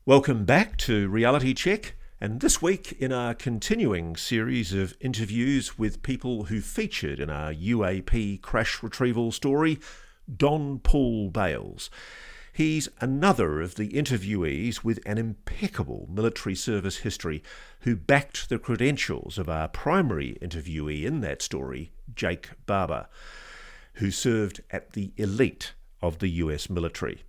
Welcome back to Reality Check, and this week in our continuing series of interviews with people who featured in our UAP crash retrieval story, Don Paul Bales. He's another of the interviewees with an impeccable military service history who backed the credentials of our primary interviewee in that story, Jake Barber, who served at the elite of the US military.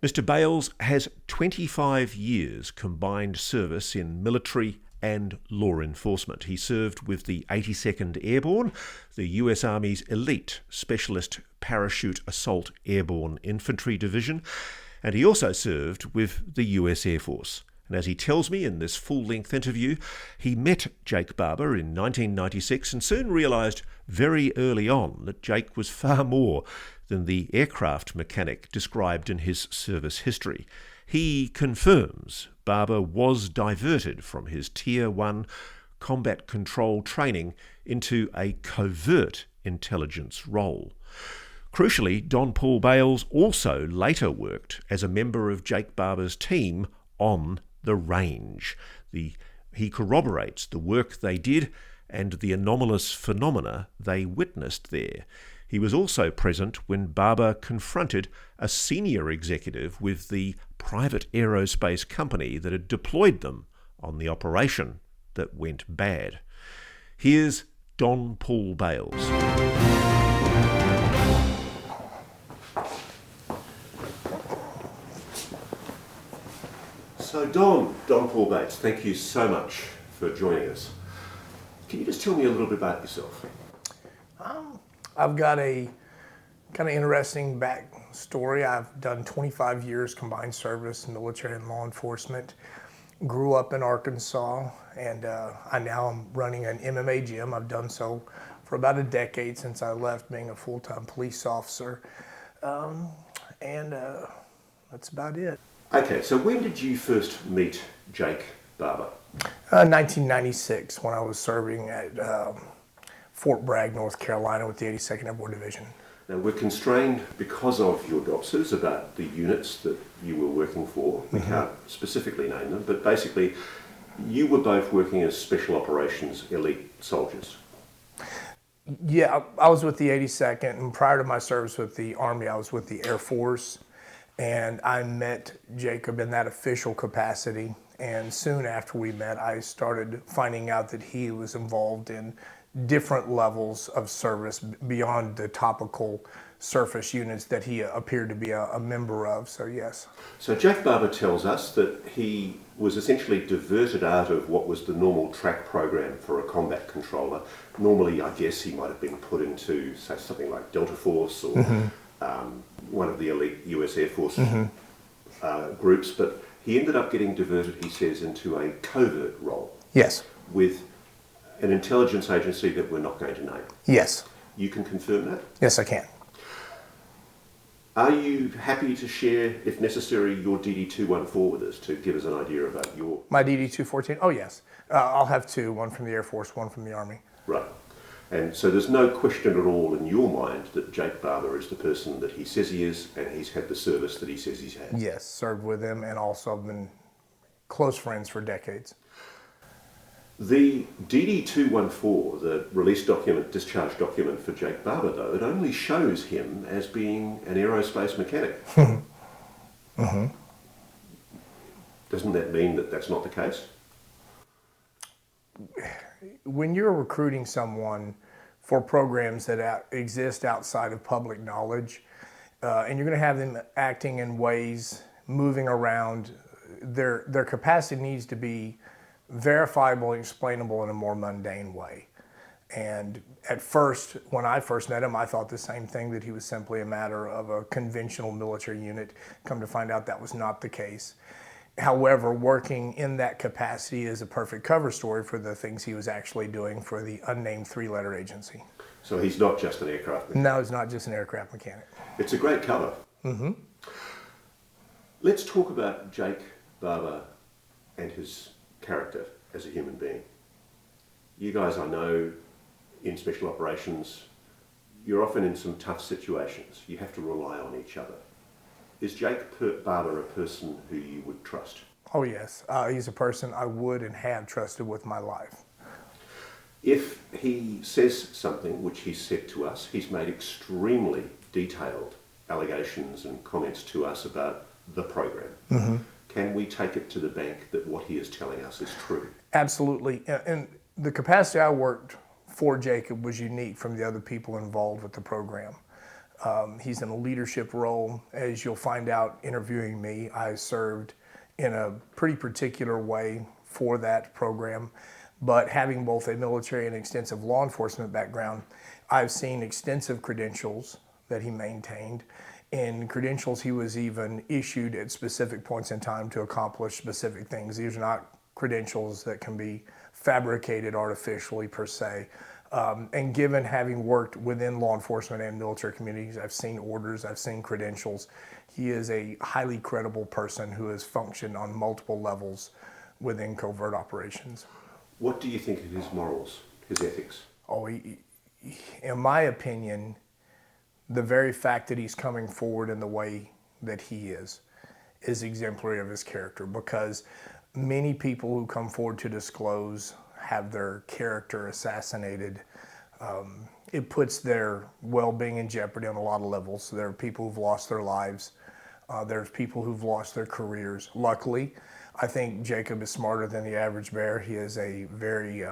Mr. Bales has 25 years combined service in military and law enforcement. He served with the 82nd Airborne, the US Army's elite Specialist Parachute Assault Airborne Infantry Division, and he also served with the US Air Force. And as he tells me in this full-length interview, he met Jake Barber in 1996 and soon realised very early on that Jake was far more than the aircraft mechanic described in his service history. He confirms Barber was diverted from his Tier 1 combat control training into a covert intelligence role. Crucially, Don Paul Bales also later worked as a member of Jake Barber's team on the range. He corroborates the work they did and the anomalous phenomena they witnessed there. He was also present when Barber confronted a senior executive with the private aerospace company that had deployed them on the operation that went bad. Here's Don Paul Bales. So Don Paul Bales, thank you so much for joining us. Can you just tell me a little bit about yourself? I've got a kind of interesting backstory. I've done 25 years combined service, military and law enforcement. Grew up in Arkansas, and I now am running an MMA gym. I've done so for about a decade since I left being a full-time police officer. And that's about it. Okay, so when did you first meet Jake Barber? 1996, when I was serving at Fort Bragg, North Carolina with the 82nd Airborne Division. Now, we're constrained because of your doxes about the units that you were working for. We can't specifically name them, but basically you were both working as special operations elite soldiers. Yeah, I was with the 82nd, and prior to my service with the Army, I was with the Air Force, and I met Jacob in that official capacity. And soon after we met, I started finding out that he was involved in different levels of service beyond the topical surface units that he appeared to be a member of, so yes. So Jake Barber tells us that he was essentially diverted out of what was the normal track program for a combat controller. Normally, I guess he might have been put into, say, something like Delta Force or one of the elite US Air Force groups, but he ended up getting diverted, he says, into a covert role. Yes. With an intelligence agency that we're not going to name. Yes. You can confirm that? Yes, I can. Are you happy to share, if necessary, your DD-214 with us to give us an idea about your... My DD-214? Oh, yes. I'll have two, one from the Air Force, one from the Army. Right. And so there's no question at all in your mind that Jake Barber is the person that he says he is, and he's had the service that he says he's had? Yes, served with him, and also have been close friends for decades. The DD-214, the release document, discharge document for Jake Barber, though, it only shows him as being an aerospace mechanic. Doesn't that mean that that's not the case? When you're recruiting someone for programs that exist outside of public knowledge, and you're going to have them acting in ways, moving around, their capacity needs to be verifiable and explainable in a more mundane way. And at first, when I first met him, I thought the same thing, that he was simply a matter of a conventional military unit. Come to find out that was not the case. However, working in that capacity is a perfect cover story for the things he was actually doing for the unnamed three-letter agency. So he's not just an aircraft mechanic? No, he's not just an aircraft mechanic. It's a great cover. Let's talk about Jake Barber and his character as a human being. You guys, I know, in special operations, you're often in some tough situations. You have to rely on each other. Is Jake Barber a person who you would trust? Oh yes, he's a person I would and have trusted with my life. If he says something which he said to us, he's made extremely detailed allegations and comments to us about the program. Mm-hmm. Can we take it to the bank that what he is telling us is true? Absolutely. And the capacity I worked for Jacob was unique from the other people involved with the program. He's in a leadership role. As you'll find out interviewing me, I served in a pretty particular way for that program. But having both a military and extensive law enforcement background, I've seen extensive credentials that he maintained. And credentials he was even issued at specific points in time to accomplish specific things. These are not credentials that can be fabricated artificially per se. And given having worked within law enforcement and military communities, I've seen orders, I've seen credentials. He is a highly credible person who has functioned on multiple levels within covert operations. What do you think of his morals, his ethics? Oh, in my opinion, the very fact that he's coming forward in the way that he is exemplary of his character, because many people who come forward to disclose have their character assassinated. It puts their well-being in jeopardy on a lot of levels. There are people who've lost their lives. There's people who've lost their careers. Luckily, I think Jacob is smarter than the average bear. He is a very,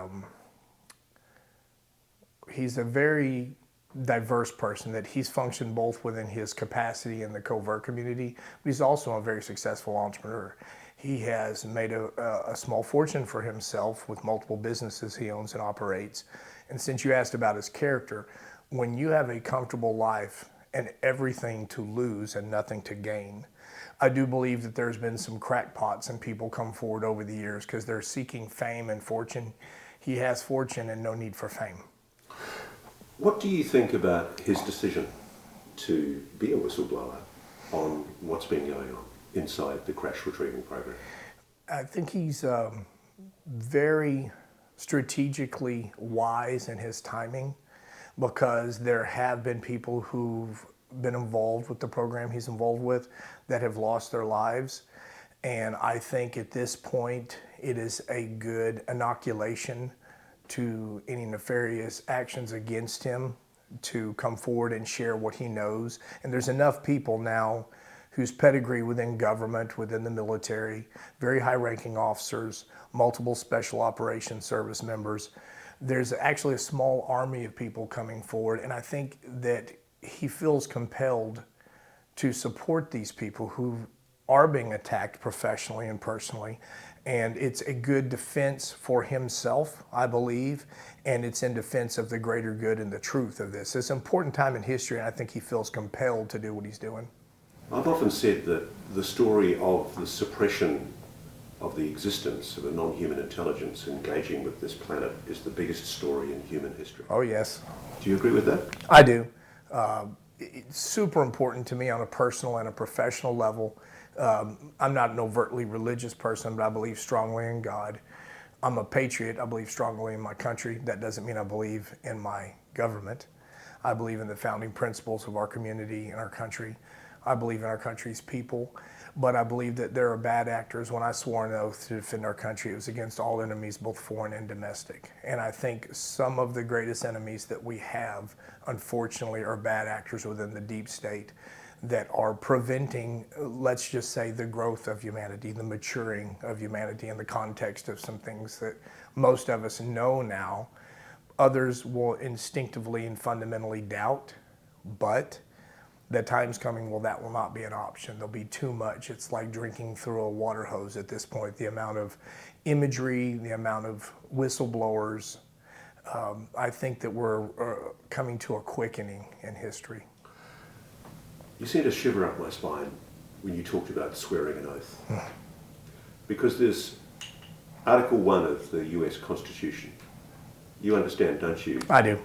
he's a very diverse person, that he's functioned both within his capacity in the covert community, but he's also a very successful entrepreneur. He has made a small fortune for himself with multiple businesses he owns and operates. And since you asked about his character, when you have a comfortable life and everything to lose and nothing to gain, I do believe that there's been some crackpots and people come forward over the years because they're seeking fame and fortune. He has fortune and no need for fame. What do you think about his decision to be a whistleblower on what's been going on inside the crash retrieving program? I think he's very strategically wise in his timing, because there have been people who've been involved with the program he's involved with that have lost their lives. And I think at this point, it is a good inoculation to any nefarious actions against him to come forward and share what he knows. And there's enough people now whose pedigree within government, within the military, very high-ranking officers, multiple special operations service members. There's actually a small army of people coming forward, and I think that he feels compelled to support these people who are being attacked professionally and personally. And it's a good defense for himself, I believe, and it's in defense of the greater good and the truth of this. It's an important time in history, and I think he feels compelled to do what he's doing. I've often said that the story of the suppression of the existence of a non-human intelligence engaging with this planet is the biggest story in human history. Oh, yes. Do you agree with that? I do. It's super important to me on a personal and a professional level. I'm not an overtly religious person, but I believe strongly in God. I'm a patriot. I believe strongly in my country. That doesn't mean I believe in my government. I believe in the founding principles of our community and our country. I believe in our country's people, but I believe that there are bad actors. When I swore an oath to defend our country, it was against all enemies, both foreign and domestic. And I think some of the greatest enemies that we have, unfortunately, are bad actors within the deep state that are preventing, let's just say, the growth of humanity, the maturing of humanity in the context of some things that most of us know now. Others will instinctively and fundamentally doubt, but the time's coming, well, that will not be an option. There'll be too much. It's like drinking through a water hose at this point. The amount of imagery, the amount of whistleblowers, I think that we're coming to a quickening in history. You sent a shiver up my spine when you talked about swearing an oath. Because there's Article 1 of the US Constitution. You understand, don't you? I do.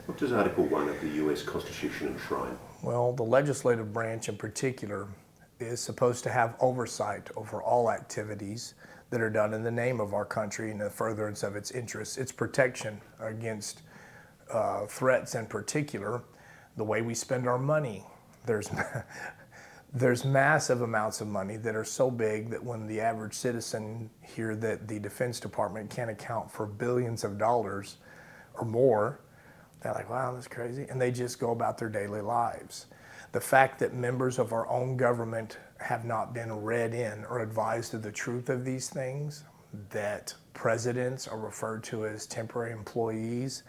What does Article 1 of the US Constitution enshrine? Well, the legislative branch in particular is supposed to have oversight over all activities that are done in the name of our country and the furtherance of its interests. Its protection against threats, in particular, the way we spend our money. There's There's massive amounts of money that are so big that when the average citizen hear that the Defense Department can't account for billions of dollars or more, they're like, wow, that's crazy. And they just go about their daily lives. The fact that members of our own government have not been read in or advised of the truth of these things, that presidents are referred to as temporary employees,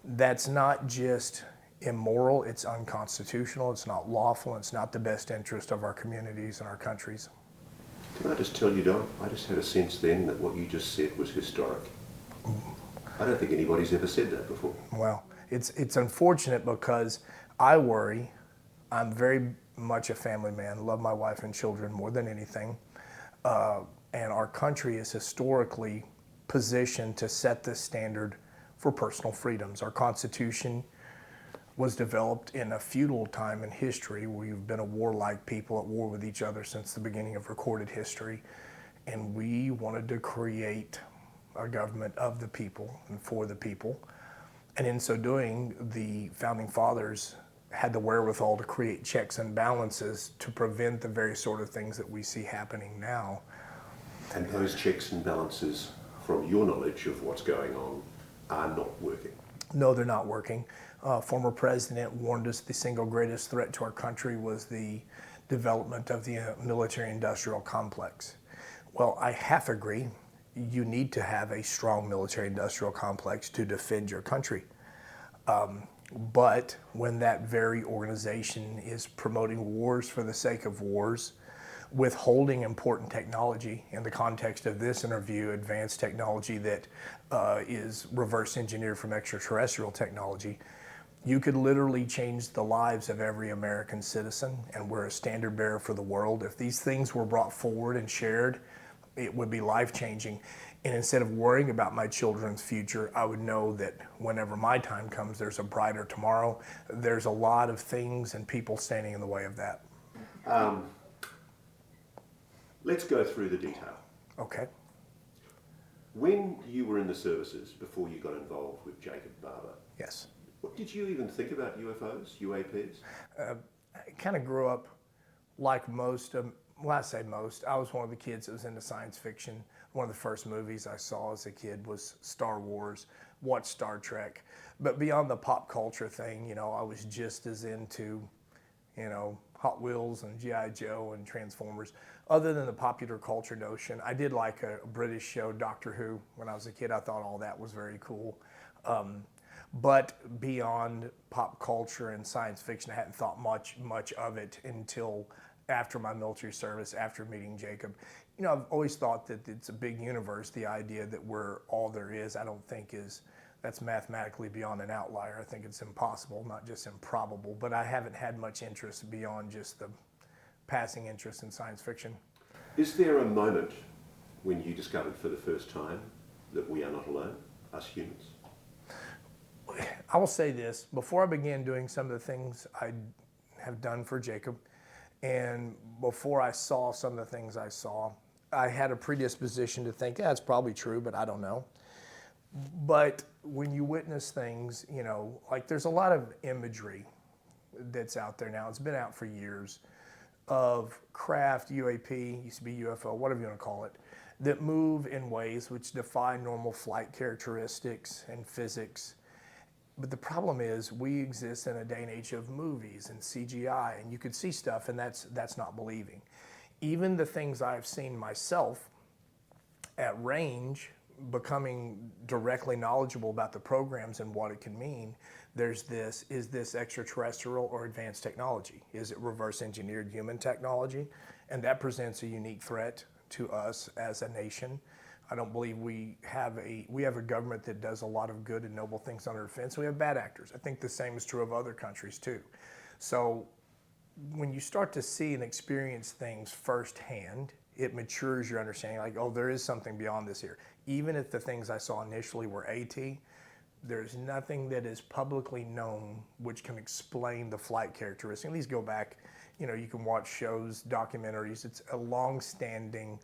that's not just immoral, it's unconstitutional, it's not lawful, it's not the best interest of our communities and our countries. Can I just tell you, Don, I just had a sense then that what you just said was historic. I don't think anybody's ever said that before. Well, it's unfortunate because I worry. I'm very much a family man, love my wife and children more than anything. And our country is historically positioned to set the standard for personal freedoms. Our Constitution was developed in a feudal time in history. We've been a warlike people at war with each other since the beginning of recorded history. And we wanted to create a government of the people and for the people. And in so doing, the founding fathers had the wherewithal to create checks and balances to prevent the very sort of things that we see happening now. And those checks and balances, from your knowledge of what's going on, are not working. No, they're not working. Former president warned us the single greatest threat to our country was the development of the military-industrial complex. Well, I half agree. You need to have a strong military-industrial complex to defend your country. But when that very organization is promoting wars for the sake of wars, withholding important technology, in the context of this interview, advanced technology that is reverse engineered from extraterrestrial technology, you could literally change the lives of every American citizen, and we're a standard bearer for the world. If these things were brought forward and shared, it would be life-changing. And instead of worrying about my children's future, I would know that whenever my time comes, there's a brighter tomorrow. There's a lot of things and people standing in the way of that. Let's go through the detail. Okay. When you were in the services, before you got involved with Jake Barber, Yes. what did you even think about UFOs, UAPs? I kind of grew up like most, well, I say most, I was one of the kids that was into science fiction. One of the first movies I saw as a kid was Star Wars, watched Star Trek. But beyond the pop culture thing, you know, I was just as into, you know, Hot Wheels and G.I. Joe and Transformers. Other than the popular culture notion, I did like a British show, Doctor Who. When I was a kid, I thought all that was very cool. But beyond pop culture and science fiction, I hadn't thought much of it until after my military service, after meeting Jacob. You know, I've always thought that it's a big universe. The idea that we're all there is, I don't think that's mathematically beyond an outlier. I think it's impossible, not just improbable. But I haven't had much interest beyond just the passing interest in science fiction. Is there a moment when you discovered for the first time that we are not alone, us humans? I will say this, before I began doing some of the things I have done for Jacob, and before I saw some of the things I saw, I had a predisposition to think, yeah, it's probably true, but I don't know. But when you witness things, you know, like there's a lot of imagery that's out there now. It's been out for years of craft, UAP, used to be UFO, whatever you want to call it, that move in ways which defy normal flight characteristics and physics. But the problem is we exist in a day and age of movies and CGI, and you could see stuff, and that's not believing. Even the things I've seen myself at range, becoming directly knowledgeable about the programs and what it can mean, there's this, is this extraterrestrial or advanced technology? Is it reverse engineered human technology? And that presents a unique threat to us as a nation. I don't believe we have a government that does a lot of good and noble things under defense. We have bad actors. I think the same is true of other countries too. So when you start to see and experience things firsthand, it matures your understanding, like, oh, there is something beyond this here. Even if the things I saw initially were AT, there's nothing that is publicly known which can explain the flight characteristics. And these go back, you know, you can watch shows, documentaries. It's a long-standing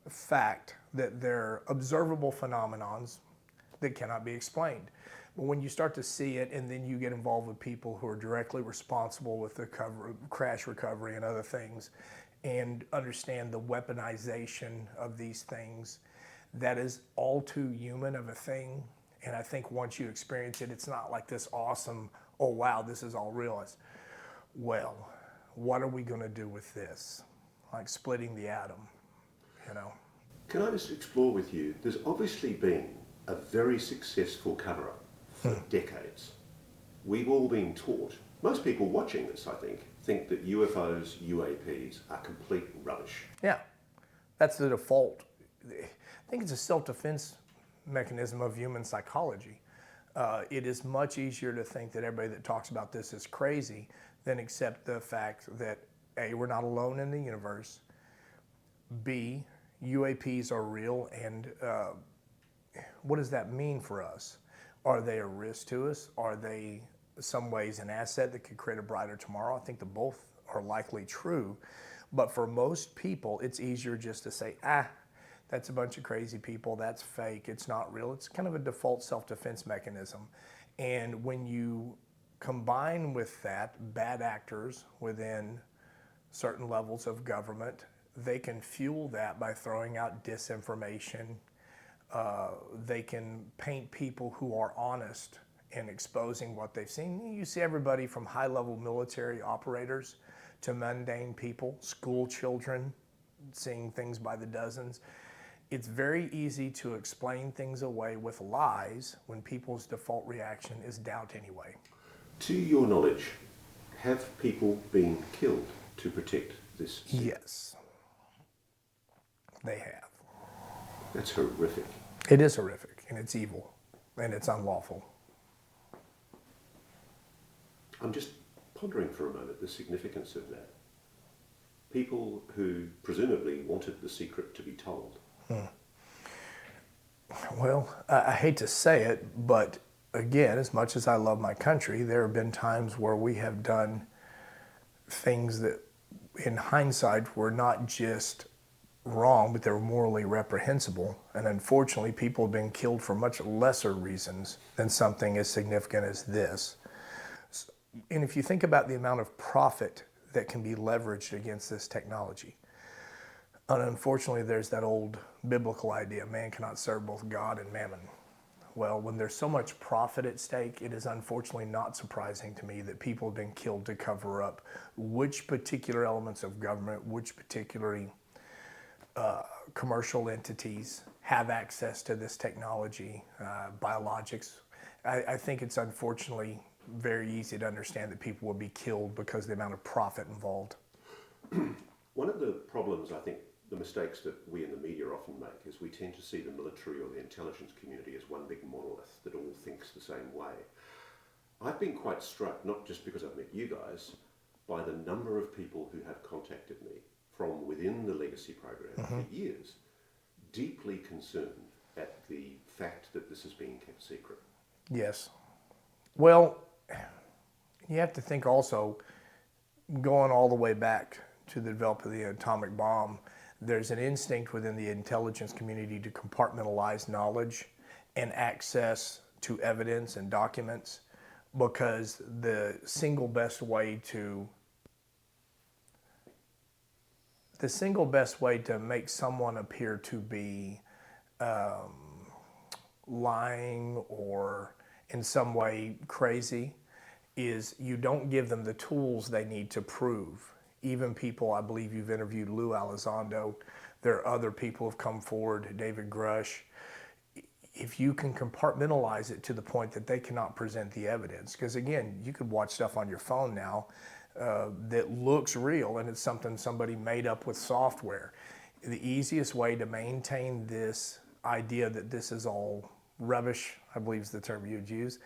fact that they're observable phenomenons that cannot be explained. But when you start to see it and then you get involved with people who are directly responsible with the crash recovery and other things and understand the weaponization of these things, that is all too human of a thing. And I think once you experience it, it's not like this awesome, oh wow, this is all real. It's, well, what are we going to do with this? Like splitting the atom, you know? Can I just explore with you, there's obviously been a very successful cover-up for decades. We've all been taught, most people watching this, I think that UFOs, UAPs are complete rubbish. Yeah, that's the default. I think it's a self-defense mechanism of human psychology. It is much easier to think that everybody that talks about this is crazy than accept the fact that A, we're not alone in the universe, B, UAPs are real, and what does that mean for us? Are they a risk to us? Are they some ways an asset that could create a brighter tomorrow? I think the both are likely true, but for most people, it's easier just to say, that's a bunch of crazy people, that's fake, it's not real. It's kind of a default self-defense mechanism. And when you combine with that bad actors within certain levels of government, they can fuel that by throwing out disinformation. They can paint people who are honest in exposing what they've seen. You see everybody from high-level military operators to mundane people, school children, seeing things by the dozens. It's very easy to explain things away with lies when people's default reaction is doubt anyway. To your knowledge, have people been killed to protect this? Yes, they have. That's horrific. It is horrific, and it's evil, and it's unlawful. I'm just pondering for a moment the significance of that. People who presumably wanted the secret to be told. Well, I hate to say it, but again, as much as I love my country, there have been times where we have done things that, in hindsight, were not just wrong, but they were morally reprehensible. And unfortunately, people have been killed for much lesser reasons than something as significant as this. And if you think about the amount of profit that can be leveraged against this technology, and unfortunately, there's that old biblical idea, man cannot serve both God and mammon. Well, when there's so much profit at stake, it is unfortunately not surprising to me that people have been killed to cover up which particular elements of government, which particularly commercial entities have access to this technology, biologics. I think it's unfortunately very easy to understand that people will be killed because of the amount of profit involved. One of the problems, I think, the mistakes that we in the media often make is we tend to see the military or the intelligence community as one big monolith that all thinks the same way. I've been quite struck, not just because I've met you guys, by the number of people who have contacted me from within the legacy program for years, deeply concerned at the fact that this is being kept secret. Yes. Well, you have to think also, going all the way back to the development of the atomic bomb, there's an instinct within the intelligence community to compartmentalize knowledge and access to evidence and documents, because the single best way to make someone appear to be lying or in some way crazy is you don't give them the tools they need to prove. Even people, I believe you've interviewed Lou Elizondo, there are other people who have come forward, David Grush. If you can compartmentalize it to the point that they cannot present the evidence, because again, you could watch stuff on your phone now that looks real and it's something somebody made up with software. The easiest way to maintain this idea that this is all rubbish, I believe is the term you'd use,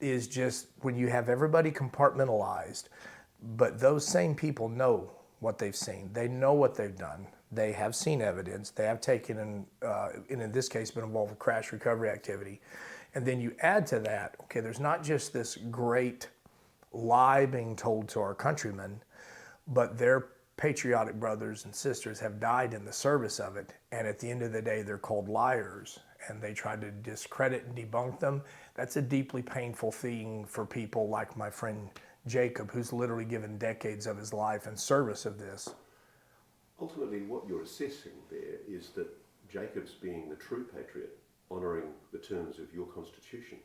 is just when you have everybody compartmentalized, but those same people know what they've seen. They know what they've done. They have seen evidence. They have taken, in this case, been involved with crash recovery activity. And then you add to that, okay, there's not just this great lie being told to our countrymen, but their patriotic brothers and sisters have died in the service of it. And at the end of the day, they're called liars. and they try to discredit and debunk them. That's a deeply painful thing for people like my friend Jacob, who's literally given decades of his life in service of this. Ultimately, what you're assessing there is that Jacob's being the true patriot, honouring the terms of your constitution.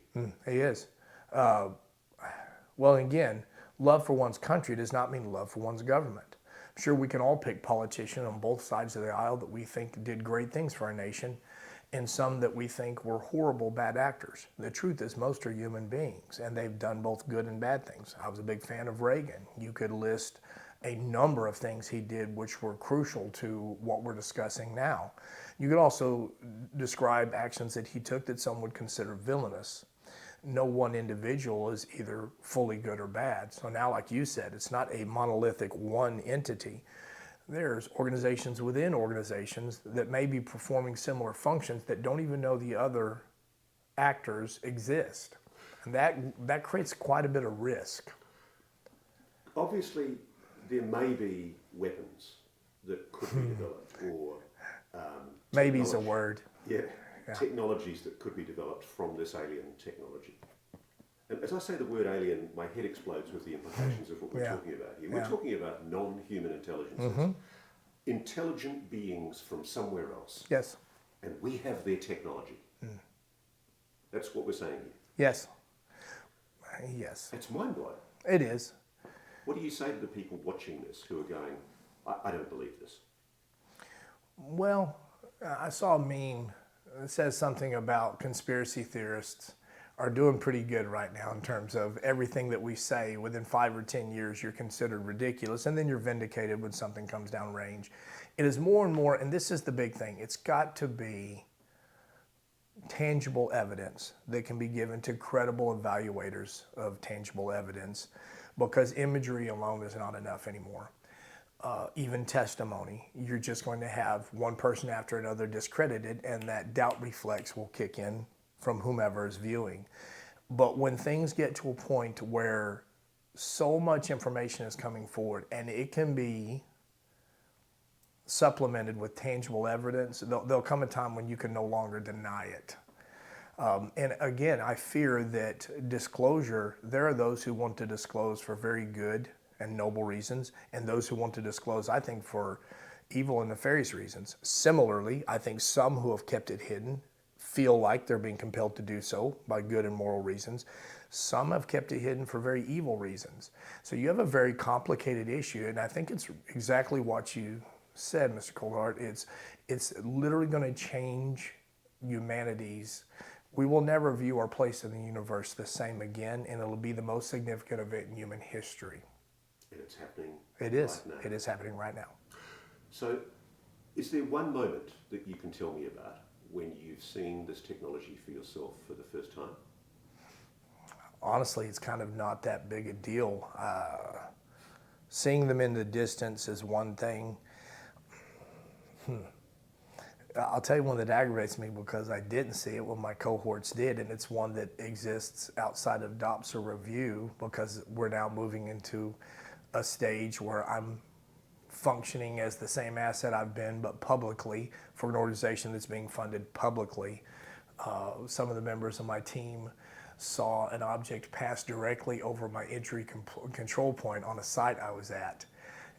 He is. Well, again, love for one's country does not mean love for one's government. I'm sure we can all pick politicians on both sides of the aisle that we think did great things for our nation, and some that we think were horrible, bad actors. The truth is most are human beings, and they've done both good and bad things. I was a big fan of Reagan. You could list a number of things he did which were crucial to what we're discussing now. You could also describe actions that he took that some would consider villainous. No one individual is either fully good or bad. So now, like you said, it's not a monolithic one entity. There's organizations within organizations that may be performing similar functions that don't even know the other actors exist. And that creates quite a bit of risk. Obviously, there may be weapons that could be developed, or Maybe's a word. Yeah, technologies that could be developed from this alien technology. And as I say the word alien, my head explodes with the implications of what we're talking about here. We're talking about non-human intelligences, intelligent beings from somewhere else. Yes. And we have their technology. That's what we're saying here. Yes. Yes. It's mind-blowing. It is. What do you say to the people watching this who are going, I don't believe this? Well, I saw a meme that says something about conspiracy theorists are doing pretty good right now in terms of everything that we say within 5 or 10 years you're considered ridiculous, and then you're vindicated when something comes down range. It is more and more, and this is the big thing, it's got to be tangible evidence that can be given to credible evaluators of tangible evidence, because imagery alone is not enough anymore. Even testimony, you're just going to have one person after another discredited, and that doubt reflex will kick in from whomever is viewing. But when things get to a point where so much information is coming forward and it can be supplemented with tangible evidence, there'll come a time when you can no longer deny it. And again, I fear that disclosure, there are those who want to disclose for very good and noble reasons, and those who want to disclose, I think, for evil and nefarious reasons. Similarly, I think some who have kept it hidden feel like they're being compelled to do so by good and moral reasons. Some have kept it hidden for very evil reasons. So you have a very complicated issue, and I think it's exactly what you said, Mr. Coulthart. It's literally going to change humanity's. We will never view our place in the universe the same again, and it'll be the most significant event in human history. And it's happening. It is. Right now. It is happening right now. So, is there one moment that you can tell me about when you've seen this technology for yourself for the first time? Honestly, it's kind of not that big a deal. Seeing them in the distance is one thing. I'll tell you one that aggravates me because I didn't see it when my cohorts did, and it's one that exists outside of DOPS or review, because we're now moving into a stage where I'm functioning as the same asset I've been, but publicly, for an organization that's being funded publicly. Some of the members of my team saw an object pass directly over my entry control point on a site I was at.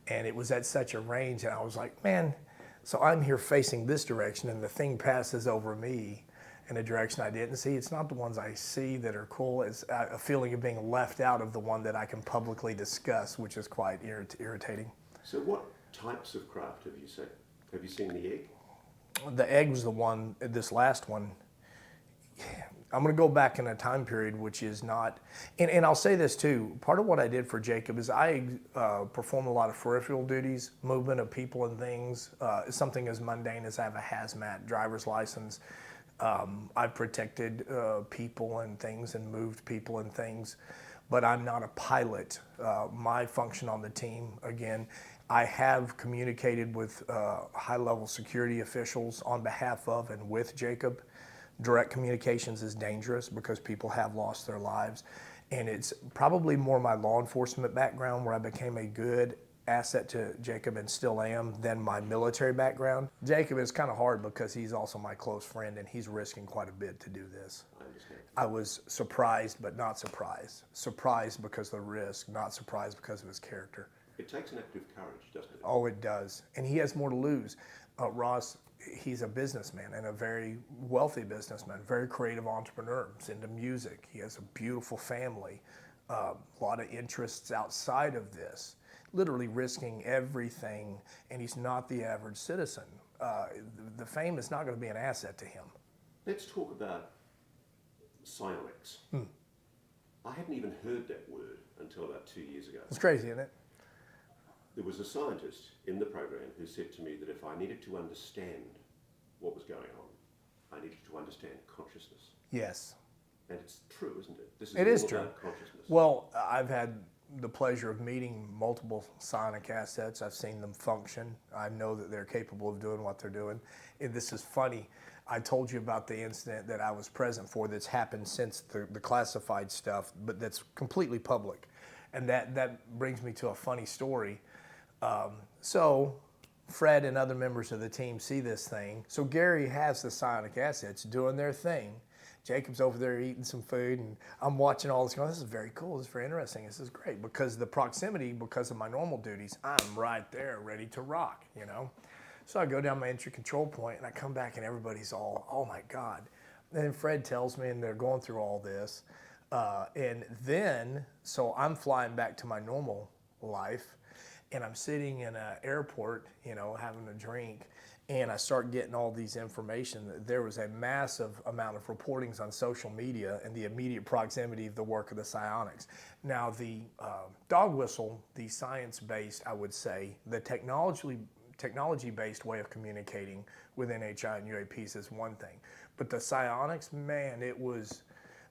And it was at such a range, and I was like, man, so I'm here facing this direction, and the thing passes over me in a direction I didn't see. It's not the ones I see that are cool. It's a feeling of being left out of the one that I can publicly discuss, which is quite irritating. So what types of craft have you seen? Have you seen the egg? The egg was the one, this last one. I'm going to go back in a time period which is not, and I'll say this too, part of what I did for Jacob is I perform a lot of peripheral duties, movement of people and things, something as mundane as I have a hazmat driver's license. I've protected people and things and moved people and things, but I'm not a pilot. My function on the team, again, I have communicated with high-level security officials on behalf of and with Jacob. Direct communications is dangerous because people have lost their lives. And it's probably more my law enforcement background where I became a good asset to Jacob and still am than my military background. Jacob is kind of hard because he's also my close friend and he's risking quite a bit to do this. I understand. I was surprised but not surprised. Surprised because of the risk, not surprised because of his character. It takes an act of courage, doesn't it? Oh, it does. And he has more to lose. Ross, he's a businessman and a very wealthy businessman, very creative entrepreneur. He's into music. He has a beautiful family, a lot of interests outside of this, literally risking everything, and he's not the average citizen. The fame is not going to be an asset to him. Let's talk about psionics. I hadn't even heard that word until about 2 years ago. It's crazy, isn't it? There was a scientist in the program who said to me that if I needed to understand what was going on, I needed to understand consciousness. Yes. And it's true, isn't it? This is It is all true. about consciousness. Well, I've had the pleasure of meeting multiple psionic assets. I've seen them function. I know that they're capable of doing what they're doing. And this is funny. I told you about the incident that I was present for that's happened since the classified stuff, but that's completely public. And that brings me to a funny story. So Fred and other members of the team see this thing. So Gary has the psionic assets doing their thing. Jacob's over there eating some food, and I'm watching all this going, this is very cool, this is very interesting, this is great. Because of the proximity, because of my normal duties, I'm right there ready to rock, you know? So I go down my entry control point, and I come back, and everybody's all, oh my God. And then Fred tells me, and they're going through all this. And then, so I'm flying back to my normal life, and I'm sitting in an airport, you know, having a drink, and I start getting all these information. There was a massive amount of reportings on social media and the immediate proximity of the work of the psionics. Now, the dog whistle, the science-based, I would say, the technology-based way of communicating with NHI and UAPs is one thing. But the psionics, man, it was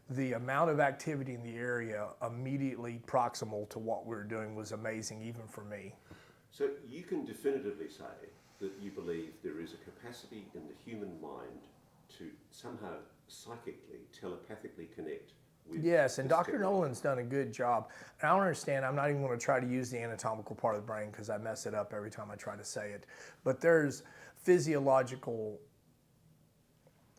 the amount of activity in the area immediately proximal to what we were doing was amazing, even for me. So you can definitively say that you believe there is a capacity in the human mind to somehow psychically, telepathically connect with. Yes, and Dr. Nolan's done a good job. And I don't understand, I'm not even going to try to use the anatomical part of the brain because I mess it up every time I try to say it. But there's physiological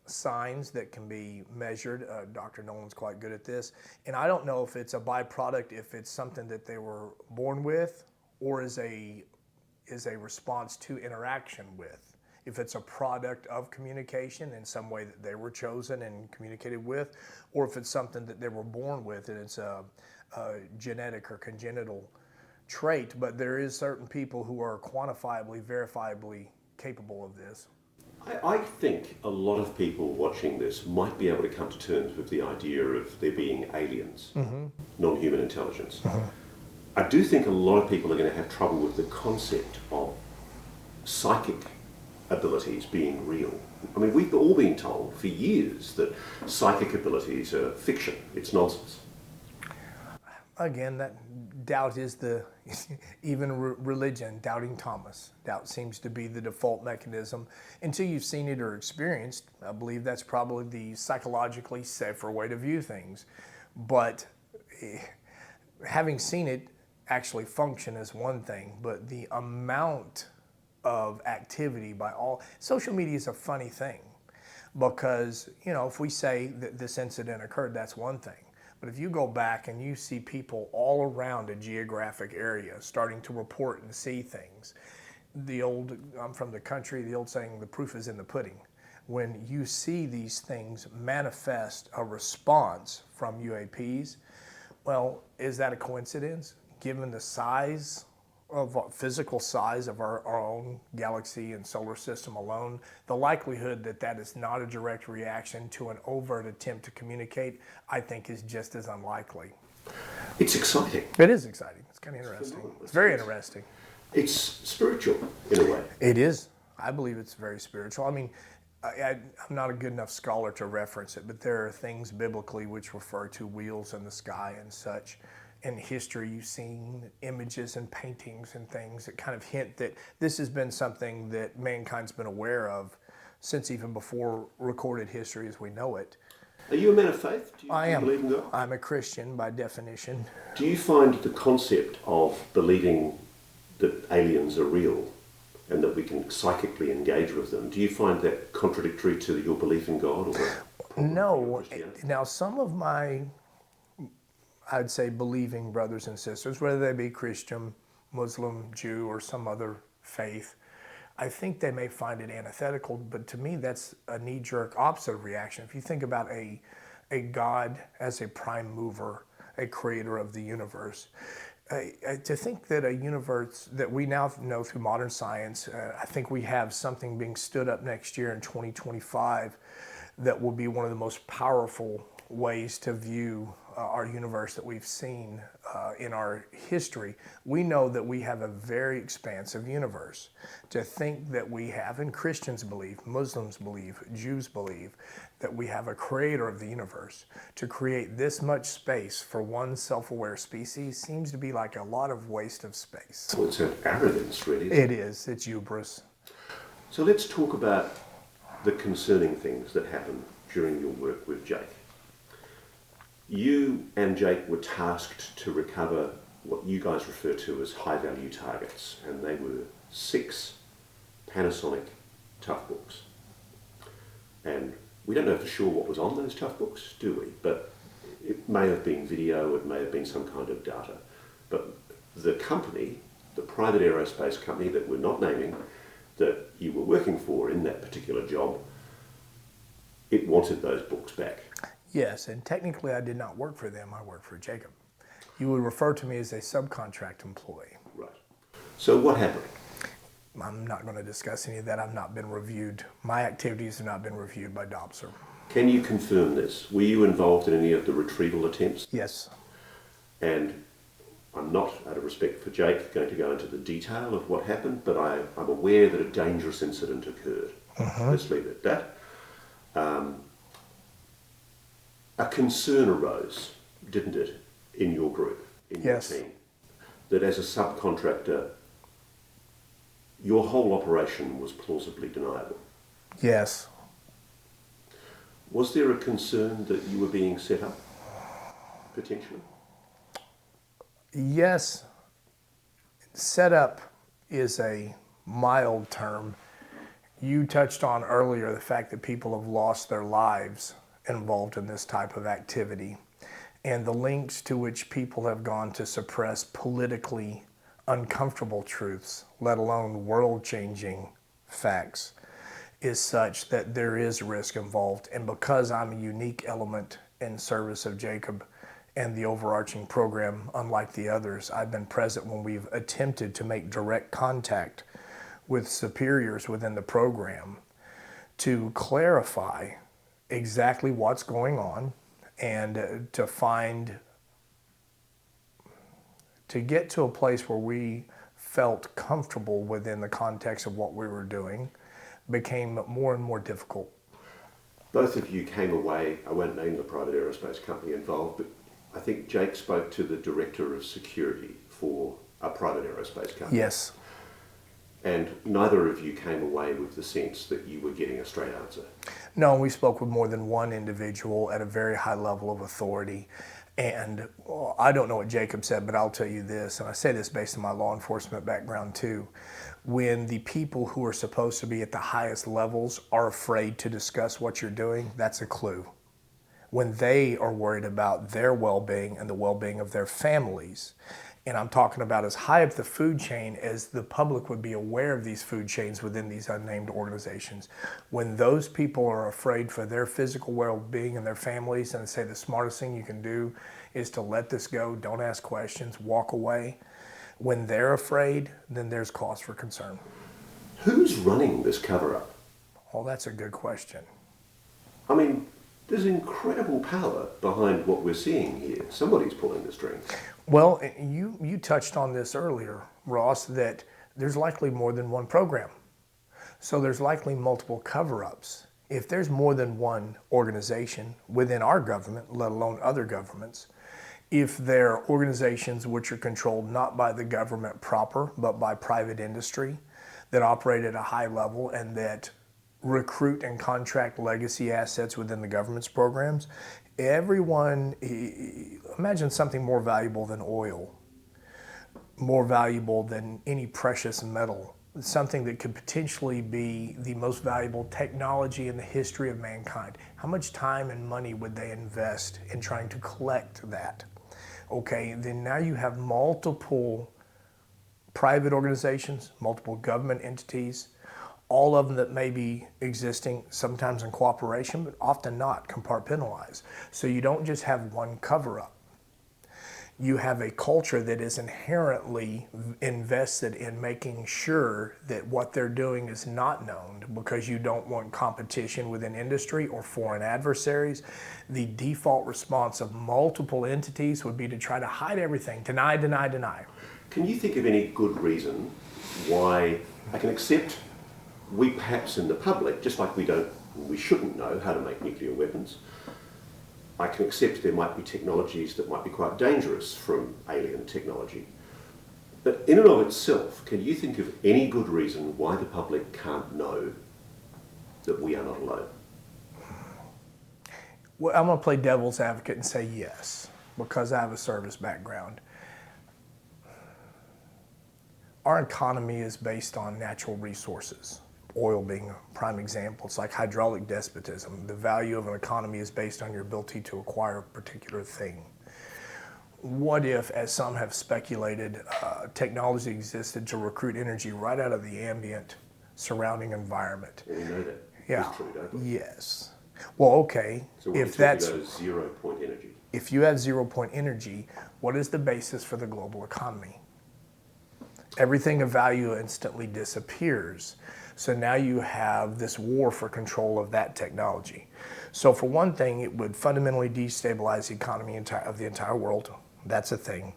signs that can be measured. Dr. Nolan's quite good at this. And I don't know if it's a byproduct, if it's something that they were born with, or is a response to interaction with. If it's a product of communication in some way that they were chosen and communicated with, or if it's something that they were born with and it's a genetic or congenital trait. But there is certain people who are quantifiably, verifiably capable of this. I think a lot of people watching this might be able to come to terms with the idea of there being aliens, non-human intelligence. I do think a lot of people are going to have trouble with the concept of psychic abilities being real. I mean, we've all been told for years that psychic abilities are fiction, it's nonsense. Again, that doubt is even religion, doubting Thomas. Doubt seems to be the default mechanism. Until you've seen it or experienced, I believe that's probably the psychologically safer way to view things. But having seen it actually function is one thing, but the amount of activity by all, social media is a funny thing because, you know, if we say that this incident occurred, that's one thing. But if you go back and you see people all around a geographic area starting to report and see things, I'm from the country, the old saying, the proof is in the pudding. When you see these things manifest a response from UAPs, well, is that a coincidence? Given the size of physical size of our own galaxy and solar system alone, the likelihood that that is not a direct reaction to an overt attempt to communicate, I think is just as unlikely. It's exciting. It is exciting. It's kind of interesting. It's very interesting. It's spiritual in a way. It is. I believe it's very spiritual. I mean, I'm not a good enough scholar to reference it, but there are things biblically which refer to wheels in the sky and such. In history, you've seen images and paintings and things that kind of hint that this has been something that mankind's been aware of since even before recorded history as we know it. Are you a man of faith? Do you believe in God? I'm a Christian by definition. Do you find the concept of believing that aliens are real and that we can psychically engage with them. Do you find that contradictory to your belief in God? Or no. Now, some of my, I'd say, believing brothers and sisters, whether they be Christian, Muslim, Jew, or some other faith, I think they may find it antithetical, but to me that's a knee-jerk opposite reaction. If you think about a God as a prime mover, a creator of the universe, to think that a universe that we now know through modern science, I think we have something being stood up next year in 2025 that will be one of the most powerful ways to view our universe that we've seen in our history. We know that we have a very expansive universe. To think that we have, and Christians believe, Muslims believe, Jews believe, that we have a creator of the universe. To create this much space for one self-aware species seems to be like a lot of waste of space. Well, it's an arrogance, really. It is. It's hubris. So let's talk about the concerning things that happened during your work with Jake. You and Jake were tasked to recover what you guys refer to as high-value targets, and they were 6 Panasonic tough books. And we don't know for sure what was on those tough books, do we? But it may have been video, it may have been some kind of data. But the company, the private aerospace company that we're not naming, that you were working for in that particular job, it wanted those books back. Yes, and technically I did not work for them, I worked for Jacob. You would refer to me as a subcontract employee. Right. So what happened? I'm not going to discuss any of that. I've not been reviewed. My activities have not been reviewed by DOPSR. Can you confirm this? Were you involved in any of the retrieval attempts? Yes. And I'm not, out of respect for Jake, going to go into the detail of what happened, but I'm aware that a dangerous incident occurred. Let's leave it at that. A concern arose, didn't it, in your group, in your team, that as a subcontractor, your whole operation was plausibly deniable? Yes. Was there a concern that you were being set up, potentially? Yes. Set up is a mild term. You touched on earlier the fact that people have lost their lives involved in this type of activity, and the lengths to which people have gone to suppress politically uncomfortable truths, let alone world-changing facts, is such that there is risk involved. And because I'm a unique element in service of Jacob and the overarching program, unlike the others, I've been present when we've attempted to make direct contact with superiors within the program to clarify exactly what's going on and to get to a place where we felt comfortable within the context of what we were doing became more and more difficult. Both of you came away, I won't name the private aerospace company involved, but I think Jake spoke to the director of security for a private aerospace company. Yes. And neither of you came away with the sense that you were getting a straight answer. No, we spoke with more than one individual at a very high level of authority. And well, I don't know what Jacob said, but I'll tell you this, and I say this based on my law enforcement background too. When the people who are supposed to be at the highest levels are afraid to discuss what you're doing, that's a clue. When they are worried about their well-being and the well-being of their families, and I'm talking about as high up the food chain as the public would be aware of these food chains within these unnamed organizations. When those people are afraid for their physical well-being and their families and say the smartest thing you can do is to let this go, don't ask questions, walk away. When they're afraid, then there's cause for concern. Who's running this cover-up? Oh, that's a good question. I mean, there's incredible power behind what we're seeing here. Somebody's pulling the strings. Well, you touched on this earlier, Ross, that there's likely more than one program. So there's likely multiple cover-ups. If there's more than one organization within our government, let alone other governments, if they're organizations which are controlled not by the government proper, but by private industry that operate at a high level and that recruit and contract legacy assets within the government's programs, everyone, imagine something more valuable than oil. more valuable than any precious metal, something that could potentially be the most valuable technology in the history of mankind. How much time and money would they invest in trying to collect that? Okay, then now you have multiple private organizations, multiple government entities, all of them that may be existing sometimes in cooperation, but often not, compartmentalized. So you don't just have one cover-up. You have a culture that is inherently invested in making sure that what they're doing is not known because you don't want competition within industry or foreign adversaries. The default response of multiple entities would be to try to hide everything, deny, deny, deny. Can you think of any good reason why I can accept we perhaps in the public, just like we shouldn't know how to make nuclear weapons, I can accept there might be technologies that might be quite dangerous from alien technology. But in and of itself, can you think of any good reason why the public can't know that we are not alone? Well, I'm going to play devil's advocate and say yes, because I have a service background. Our economy is based on natural resources. Oil being a prime example. It's like hydraulic despotism. The value of an economy is based on your ability to acquire a particular thing. What if, as some have speculated, technology existed to recruit energy right out of the ambient surrounding environment? Well, we know that. Yeah. True, don't we? Yes. Well, okay. So what If that's 0-point energy. If you have 0-point energy, what is the basis for the global economy? Everything of value instantly disappears. So now you have this war for control of that technology. So for one thing, it would fundamentally destabilize the economy of the entire world. That's a thing.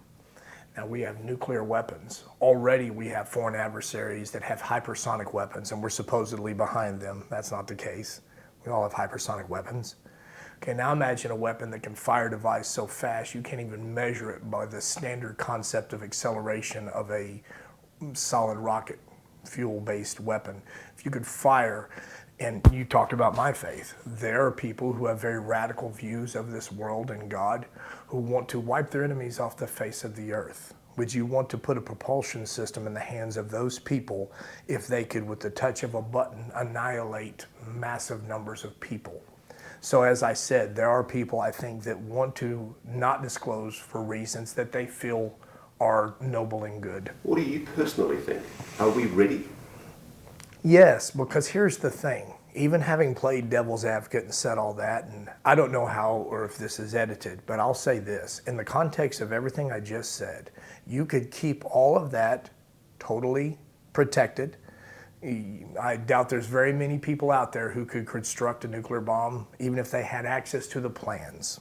Now we have nuclear weapons. Already we have foreign adversaries that have hypersonic weapons, and we're supposedly behind them. That's not the case. We all have hypersonic weapons. Okay, now imagine a weapon that can fire a device so fast you can't even measure it by the standard concept of acceleration of a solid rocket fuel-based weapon. If you could fire, and you talked about my faith, there are people who have very radical views of this world and God who want to wipe their enemies off the face of the earth. Would you want to put a propulsion system in the hands of those people if they could, with the touch of a button, annihilate massive numbers of people? So as I said, there are people I think that want to not disclose for reasons that they feel are noble and good. What do you personally think? Are we ready? Yes, because here's the thing. Even having played devil's advocate and said all that, and I don't know how or if this is edited, but I'll say this. In the context of everything I just said, you could keep all of that totally protected. I doubt there's very many people out there who could construct a nuclear bomb, even if they had access to the plans.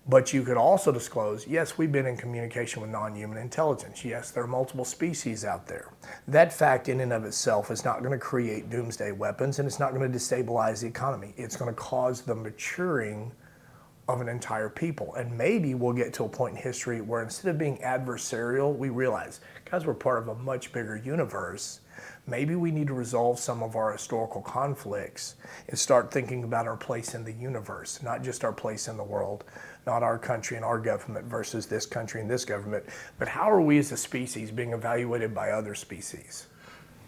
But you could also disclose, yes, we've been in communication with non-human intelligence. Yes, there are multiple species out there. That fact in and of itself is not going to create doomsday weapons, and it's not going to destabilize the economy. It's going to cause the maturing of an entire people. And maybe we'll get to a point in history where instead of being adversarial, we realize, guys, we're part of a much bigger universe. Maybe we need to resolve some of our historical conflicts and start thinking about our place in the universe, not just our place in the world, not our country and our government versus this country and this government, but how are we as a species being evaluated by other species?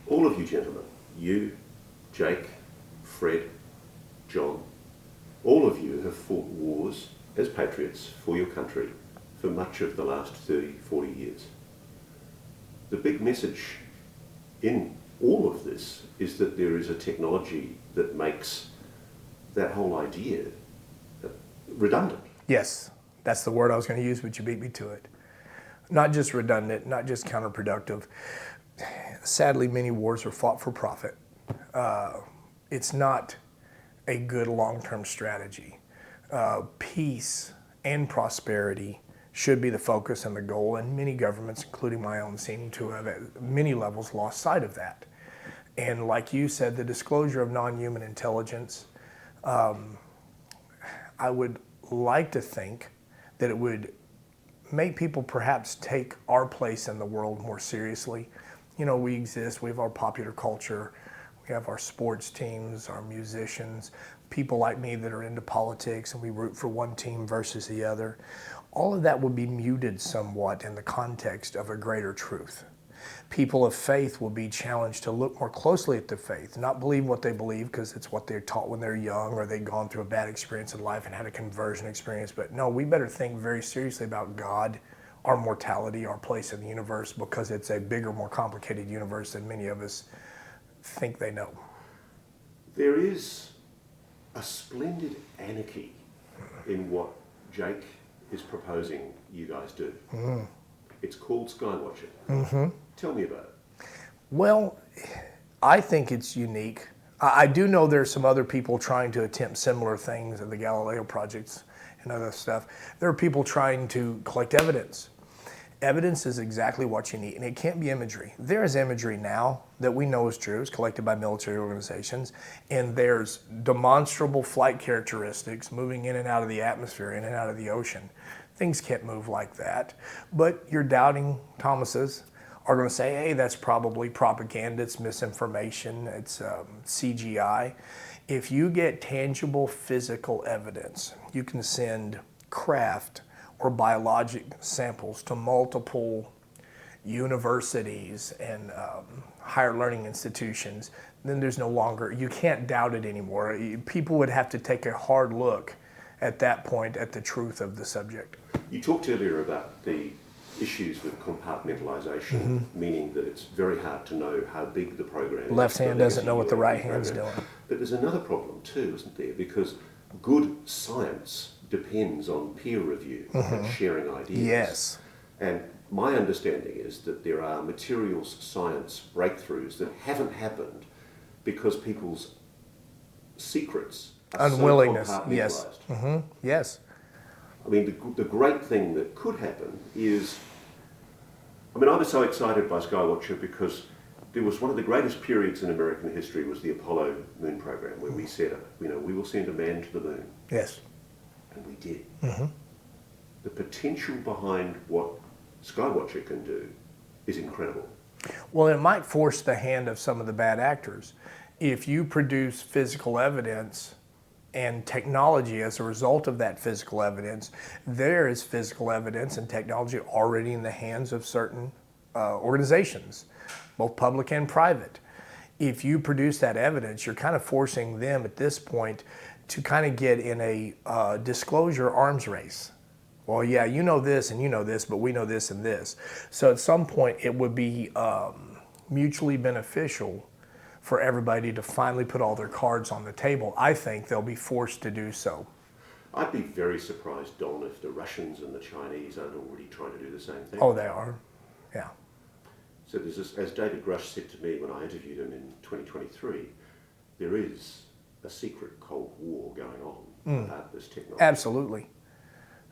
All of you gentlemen, you, Jake, Fred, John, all of you have fought wars as patriots for your country for much of the last 30, 40 years. The big message in all of this is that there is a technology that makes that whole idea redundant. Yes, that's the word I was going to use, but you beat me to it. Not just redundant, not just counterproductive. Sadly, many wars are fought for profit. It's not a good long-term strategy. Peace and prosperity should be the focus and the goal, and many governments, including my own, seem to have at many levels lost sight of that. And like you said, the disclosure of non-human intelligence, I would like to think that it would make people perhaps take our place in the world more seriously. You know, we exist, we have our popular culture, We have our sports teams, our musicians, people like me that are into politics and we root for one team versus the other. All of that would be muted somewhat in the context of a greater truth. People of faith will be challenged to look more closely at the faith, not believe what they believe because it's what they're taught when they're young or they've gone through a bad experience in life and had a conversion experience. But no, we better think very seriously about God, our mortality, our place in the universe, because it's a bigger, more complicated universe than many of us think they know. There is a splendid anarchy in what Jake is proposing you guys do. It's called Skywatcher. Tell me about it. Well, I think it's unique. I do know there's some other people trying to attempt similar things in the Galileo projects and other stuff. There are people trying to collect evidence. Evidence is exactly what you need, and it can't be imagery. There is imagery now that we know is true. It's collected by military organizations, and there's demonstrable flight characteristics moving in and out of the atmosphere, in and out of the ocean. Things can't move like that. But your doubting Thomases are going to say, hey, that's probably propaganda, it's misinformation, it's CGI. If you get tangible physical evidence, you can send craft or biologic samples to multiple universities and higher learning institutions, then there's no longer, you can't doubt it anymore. People would have to take a hard look at that point at the truth of the subject. You talked earlier about the issues with compartmentalization, meaning that it's very hard to know how big the program is. Left hand doesn't know what the right hand's doing. But there's another problem too, isn't there? Because good science depends on peer review and sharing ideas. Yes. And my understanding is that there are materials science breakthroughs that haven't happened because people's secrets are Unwillingness, so yes. compartmentalized. Yes. I mean, the great thing that could happen is, I mean, I was so excited by Skywatcher because there was one of the greatest periods in American history was the Apollo moon program, where we said, you know, we will send a man to the moon. Yes. And we did. The potential behind what Skywatcher can do is incredible. Well, it might force the hand of some of the bad actors. If you produce physical evidence and technology as a result of that physical evidence, there is physical evidence and technology already in the hands of certain organizations, both public and private. If you produce that evidence, you're kind of forcing them at this point to kind of get in a disclosure arms race. Well, yeah, you know this and you know this, but we know this and this. So at some point it would be mutually beneficial for everybody to finally put all their cards on the table. I think they'll be forced to do so. I'd be very surprised, Don, if the Russians and the Chinese aren't already trying to do the same thing. Oh, they are, yeah. So there's this, as David Grush said to me when I interviewed him in 2023, there is a secret Cold War going on about this technology. Absolutely.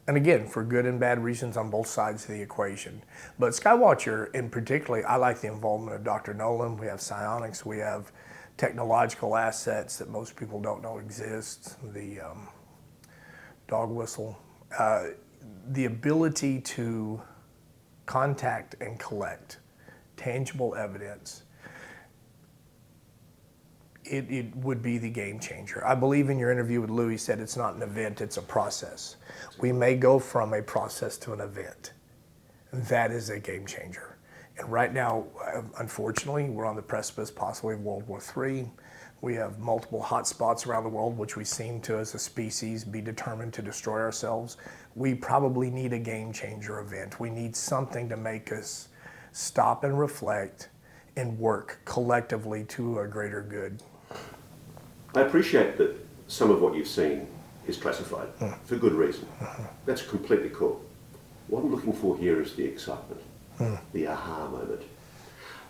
And again, for good and bad reasons on both sides of the equation. But Skywatcher, in particular, I like the involvement of Dr. Nolan. We have psionics. We have technological assets that most people don't know exist. The dog whistle. The ability to contact and collect tangible evidence. It would be the game changer. I believe in your interview with Louis said it's not an event, it's a process. We may go from a process to an event. That is a game changer. And right now, unfortunately, we're on the precipice possibly of World War III. We have multiple hot spots around the world, which we seem to, as a species, be determined to destroy ourselves. We probably need a game changer event. We need something to make us stop and reflect and work collectively to a greater good. I appreciate that some of what you've seen is classified for good reason. That's completely cool. What I'm looking for here is the excitement, the aha moment.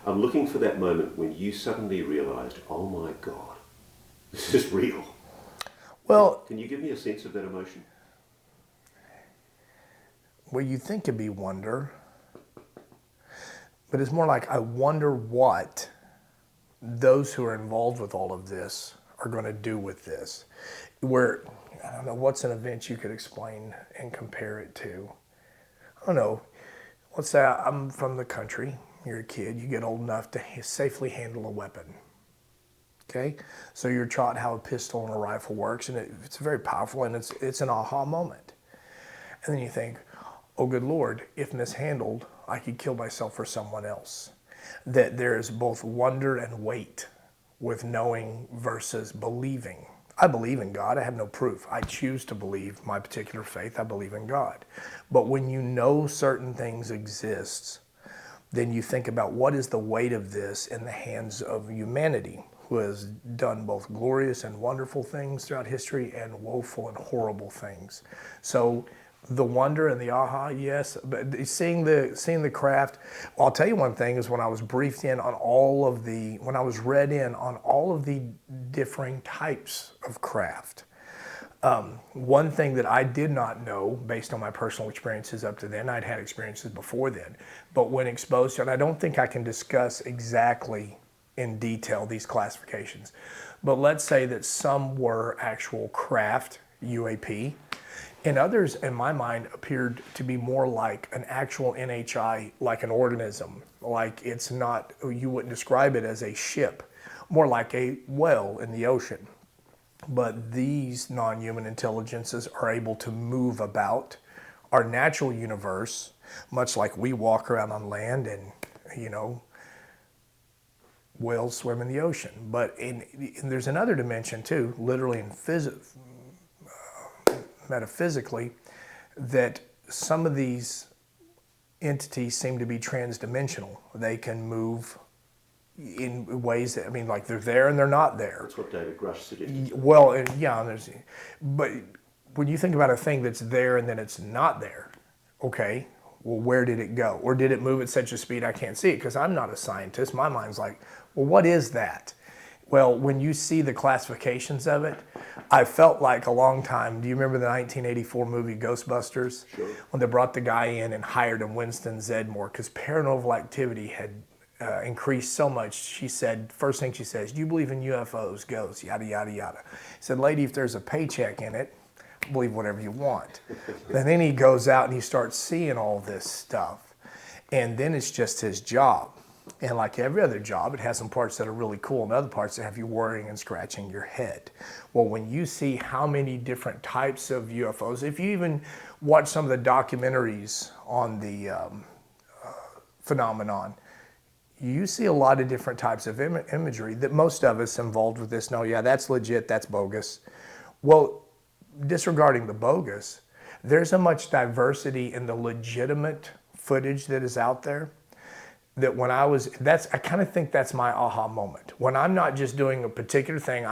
I'm looking for that moment when you suddenly realized, oh my God, this is real. Well, can you give me a sense of that emotion? Well, you think it'd be wonder, but it's more like I wonder what those who are involved with all of this are going to do with this. Where, I don't know, what's an event you could explain and compare it to? I don't know. Let's say I'm from the country. You're a kid. You get old enough to safely handle a weapon. Okay, so you're taught how a pistol and a rifle works, and it's very powerful, and it's an aha moment. And then you think, oh good Lord, if mishandled, I could kill myself or someone else. That there's both wonder and weight with knowing versus believing. I believe in God, I have no proof. I choose to believe my particular faith, I believe in God. But when you know certain things exist, then you think about what is the weight of this in the hands of humanity, who has done both glorious and wonderful things throughout history and woeful and horrible things. So the wonder and the aha, yes, but seeing the craft. Well, I'll tell you one thing is when I was briefed in on when I was read in on all of the differing types of craft. One thing that I did not know based on my personal experiences up to then, I'd had experiences before then, but when exposed to it, I don't think I can discuss exactly in detail these classifications, but let's say that some were actual craft, UAP, and others, in my mind, appeared to be more like an actual NHI, like an organism. Like it's not, you wouldn't describe it as a ship, more like a whale in the ocean. But these non-human intelligences are able to move about our natural universe, much like we walk around on land and, whales swim in the ocean. But there's another dimension too, literally in physics, metaphysically, that some of these entities seem to be transdimensional. They can move in ways that, like they're there and they're not there. That's what David Grush suggested. Well, but when you think about a thing that's there and then it's not there, okay, well, where did it go? Or did it move at such a speed I can't see it? Because I'm not a scientist. My mind's like, well, what is that? Well, when you see the classifications of it, I felt like a long time. Do you remember the 1984 movie Ghostbusters? Sure. When they brought the guy in and hired him, Winston Zeddemore, because paranormal activity had increased so much. She said, first thing she says, do you believe in UFOs, ghosts, yada, yada, yada. He said, lady, if there's a paycheck in it, believe whatever you want. And then he goes out and he starts seeing all this stuff. And then it's just his job. And like every other job, it has some parts that are really cool and other parts that have you worrying and scratching your head. Well, when you see how many different types of UFOs, if you even watch some of the documentaries on the phenomenon, you see a lot of different types of imagery that most of us involved with this know, yeah, that's legit, that's bogus. Well, disregarding the bogus, there's so much diversity in the legitimate footage that is out there that I kind of think that's my aha moment. When I'm not just doing a particular thing,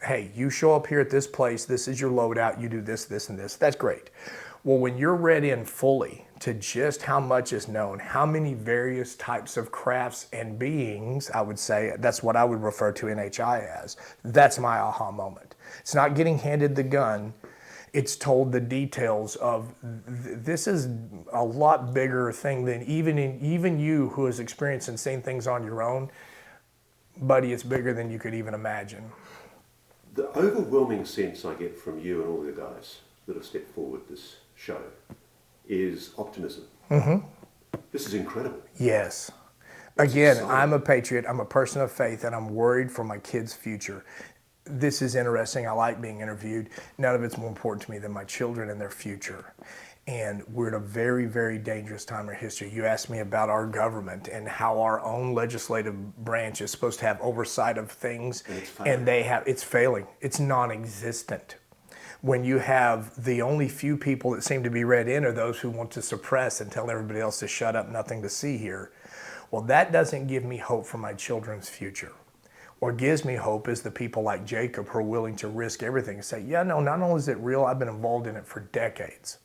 hey, you show up here at this place, this is your loadout, you do this, this, and this. That's great. Well, when you're read in fully to just how much is known, how many various types of crafts and beings, I would say, that's what I would refer to NHI as, that's my aha moment. It's not getting handed the gun. It's told the details of this is a lot bigger thing than even you who has experienced and seen things on your own, buddy, it's bigger than you could even imagine. The overwhelming sense I get from you and all the guys that have stepped forward this show is optimism. Mm-hmm. This is incredible. Yes. Again, I'm a patriot, I'm a person of faith, and I'm worried for my kids' future. This is interesting. I like being interviewed. None of it's more important to me than my children and their future. And we're in a very, very dangerous time in history. You asked me about our government and how our own legislative branch is supposed to have oversight of things. And it's failing. It's non-existent. When you have the only few people that seem to be read in are those who want to suppress and tell everybody else to shut up, nothing to see here. Well, that doesn't give me hope for my children's future. What gives me hope is the people like Jacob who are willing to risk everything and say, yeah, no, not only is it real, I've been involved in it for decades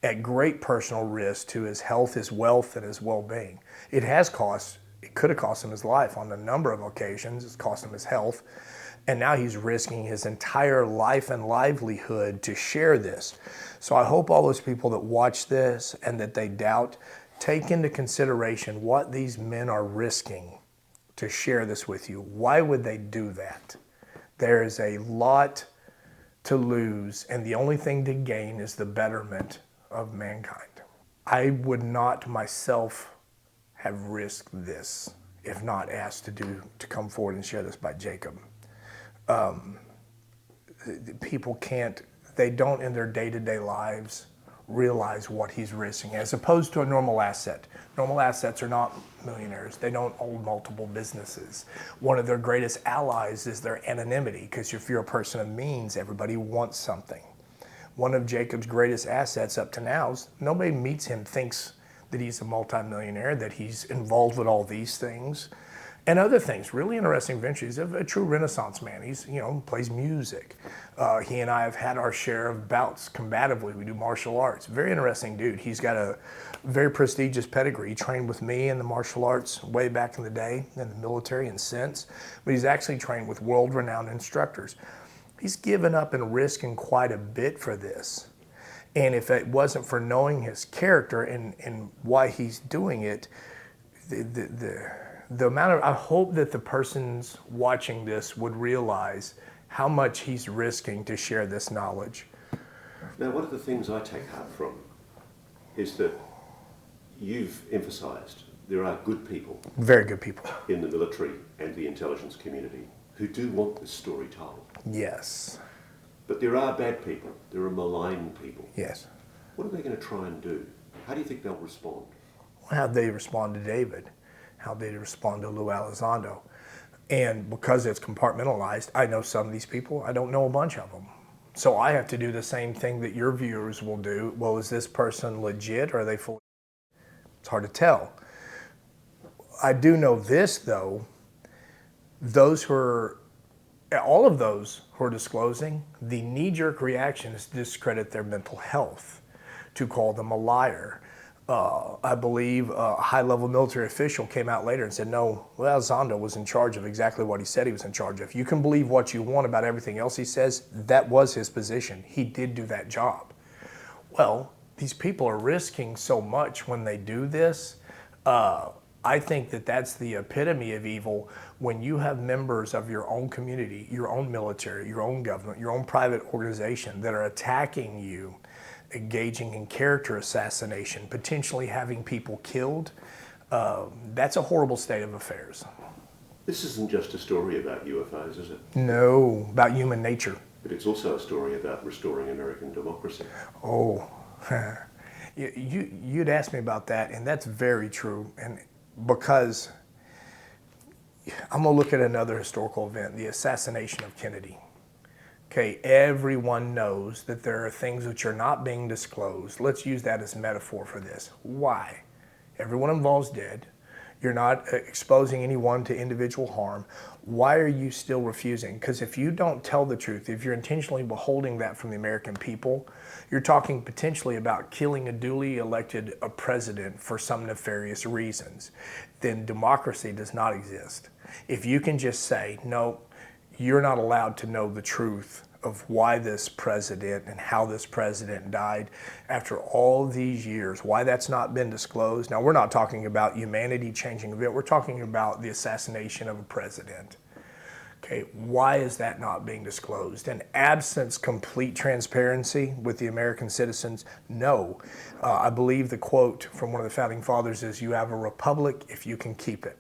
at great personal risk to his health, his wealth, and his well-being. It could have cost him his life on a number of occasions. It's cost him his health. And now he's risking his entire life and livelihood to share this. So I hope all those people that watch this and that they doubt take into consideration what these men are risking to share this with you. Why would they do that? There is a lot to lose, and the only thing to gain is the betterment of mankind. I would not myself have risked this if not asked to come forward and share this by Jacob. People they don't in their day-to-day lives realize what he's risking, as opposed to a normal asset. Normal assets are not millionaires. They don't own multiple businesses. One of their greatest allies is their anonymity, because if you're a person of means, everybody wants something. One of Jacob's greatest assets up to now is nobody meets him thinks that he's a multimillionaire, that he's involved with all these things and other things. Really interesting ventures. He's a true Renaissance man. He's, plays music. He and I have had our share of bouts combatively. We do martial arts. Very interesting dude. He's got a very prestigious pedigree. He trained with me in the martial arts way back in the day, in the military and since, but he's actually trained with world-renowned instructors. He's given up and risking quite a bit for this. And if it wasn't for knowing his character and why he's doing it, the amount of, I hope that the persons watching this would realize how much he's risking to share this knowledge. Now, one of the things I take heart from is that you've emphasised there are good people. Very good people. In the military and the intelligence community who do want this story told. Yes. But there are bad people. There are malign people. Yes. What are they going to try and do? How do you think they'll respond? How they respond to David. How they respond to Lou Elizondo. And because it's compartmentalized, I know some of these people, I don't know a bunch of them. So I have to do the same thing that your viewers will do. Well, is this person legit or are they full? It's hard to tell. I do know this though, all of those who are disclosing, the knee-jerk reaction is to discredit their mental health, to call them a liar. I believe a high-level military official came out later and said, no, well, Zondo was in charge of exactly what he said he was in charge of. You can believe what you want about everything else he says. That was his position. He did do that job. Well, these people are risking so much when they do this. I think that that's the epitome of evil when you have members of your own community, your own military, your own government, your own private organization that are attacking you, engaging in character assassination, potentially having people killed. That's a horrible state of affairs. This isn't just a story about UFOs, is it? No, about human nature. But it's also a story about restoring American democracy. Oh, you'd asked me about that, and that's very true. And because I'm going to look at another historical event, the assassination of Kennedy. Okay, everyone knows that there are things which are not being disclosed. Let's use that as metaphor for this. Why? Everyone involved's dead. You're not exposing anyone to individual harm. Why are you still refusing? Because if you don't tell the truth, if you're intentionally withholding that from the American people, you're talking potentially about killing a duly elected president for some nefarious reasons. Then democracy does not exist. If you can just say, no, you're not allowed to know the truth of why this president and how this president died after all these years, why that's not been disclosed. Now, we're not talking about humanity changing event. We're talking about the assassination of a president. Okay, why is that not being disclosed? And absence complete transparency with the American citizens, no. I believe the quote from one of the founding fathers is, you have a republic if you can keep it.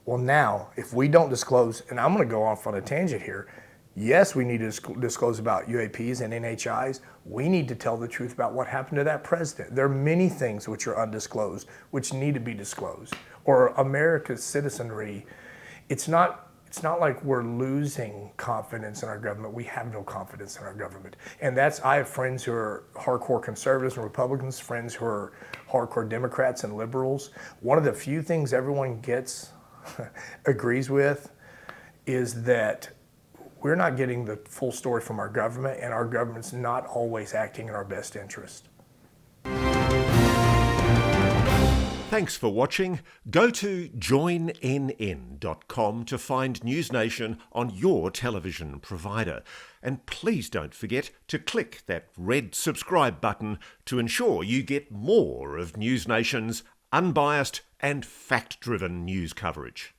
Well, now, if we don't disclose, and I'm going to go off on a tangent here, yes, we need to disclose about UAPs and NHIs. We need to tell the truth about what happened to that president. There are many things which are undisclosed, which need to be disclosed. Or America's citizenry, it's not like we're losing confidence in our government. We have no confidence in our government. And I have friends who are hardcore conservatives and Republicans, friends who are hardcore Democrats and liberals. One of the few things everyone agrees with is that we're not getting the full story from our government, and our government's not always acting in our best interest. Thanks for watching. Go to joinnn.com to find NewsNation on your television provider. And please don't forget to click that red subscribe button to ensure you get more of NewsNation's unbiased and fact-driven news coverage.